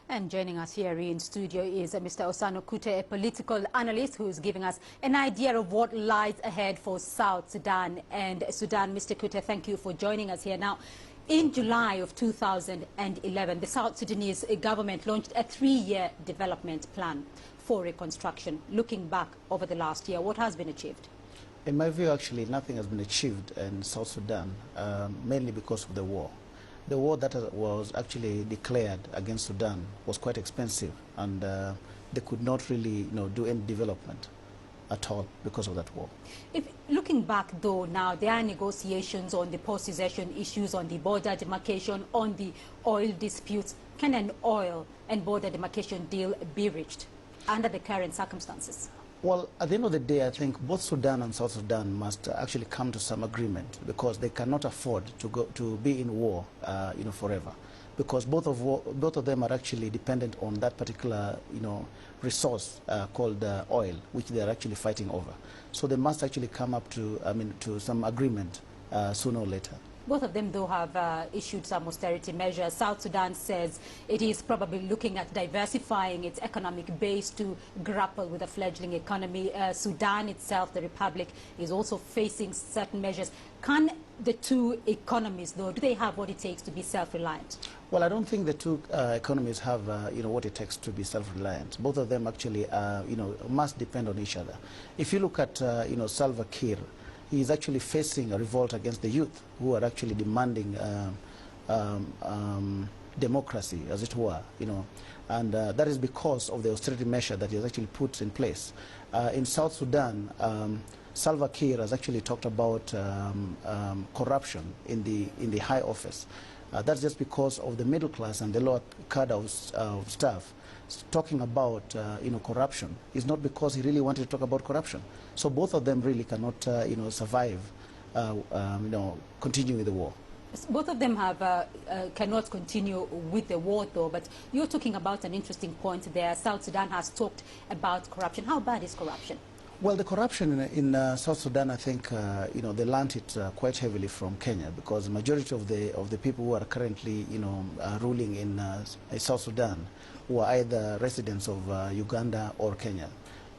And joining us here in studio is Mr. Osano Kute, a political analyst who is giving us an idea of what lies ahead for South Sudan and Sudan. Mr. Kute, thank you for joining us here. Now, in July of 2011, the South Sudanese government launched a 3-year development plan for reconstruction. Looking back over the last year, what has been achieved? In my view, actually, nothing has been achieved in South Sudan, mainly because of the war. The war that was actually declared against Sudan was quite expensive, and they could not really, do any development at all because of that war. If looking back, though, now there are negotiations on the post-secession issues, on the border demarcation, on the oil disputes. Can an oil and border demarcation deal be reached under the current circumstances? Well, at the end of the day, I think both Sudan and South Sudan must actually come to some agreement, because they cannot afford to be in war, forever, because both of them are actually dependent on that particular, resource called oil, which they are actually fighting over. So they must actually come up to some agreement sooner or later. Both of them, though, have issued some austerity measures. South Sudan says it is probably looking at diversifying its economic base to grapple with a fledgling economy. Sudan itself, the republic, is also facing certain measures. Can the two economies, though, do they have what it takes to be self-reliant? Well, I don't think the two economies have, what it takes to be self-reliant. Both of them actually, must depend on each other. If you look at, Salva Kiir, he is actually facing a revolt against the youth, who are actually demanding democracy, as it were, and that is because of the austerity measure that he has actually put in place. In South Sudan, Salva Kiir has actually talked about corruption in the high office. That's just because of the middle class and the lower cadre of staff talking about corruption. Is not because he really wanted to talk about corruption. So both of them really cannot survive continuing with the war. Both of them have cannot continue with the war, though. But you're talking about an interesting point there. South Sudan has talked about corruption. How bad is corruption? Well, the corruption in South Sudan, I think, they learned it quite heavily from Kenya, because the majority of the people who are currently, ruling in South Sudan were either residents of Uganda or Kenya.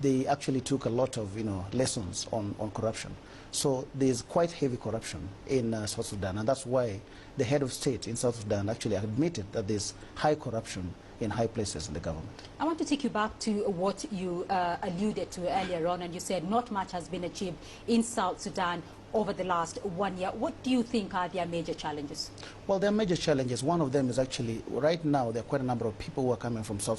They actually took a lot of, lessons on corruption. So there's quite heavy corruption in South Sudan, and that's why the head of state in South Sudan actually admitted that there's high corruption in high places in the government. I want to take you back to what you alluded to earlier on, and you said not much has been achieved in South Sudan over the last 1 year. What do you think are their major challenges? Well, there are major challenges. One of them is actually, right now, there are quite a number of people who are coming from South